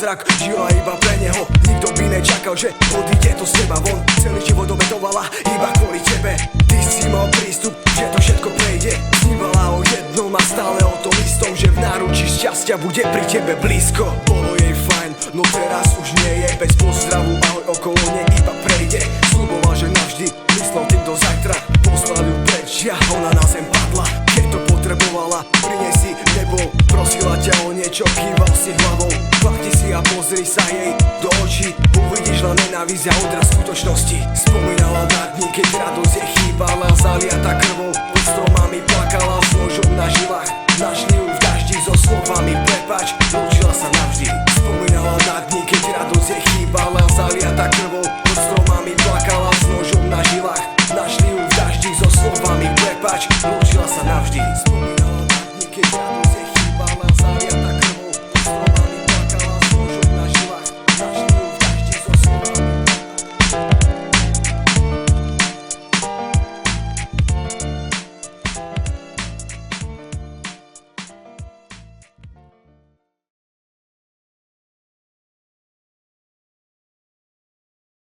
zázrak, žila iba pre neho. Nikto by nečakal, že odíde to z teba von. Celý život obetovala iba kvôli tebe. Ty si mal prístup, že to všetko prejde. Snívala o jednom a stále o tom istom, že v náručí šťastia bude pri tebe blízko. Bolo jej fajn, no teraz už nie je. Bez pozdravu, ahoj, okolo nej iba prejde. Sľuboval, že navždy, myslel tým do zajtra. Poslal ju preč a ona na zem padla. Keď to potrebovala, prinesi nebol. Prosila ťa o niečo, kýval si hlavou. Klakni si a pozri sa jej do očí. Uvidíš len nenávisť a odraz skutočnosti. Spomínala na dní, keď radosť jej chýbala. Zaliata krvou, pod stromami plakala s nožom na žilách. Našli ju v daždi so slovami prepáč. Učila sa na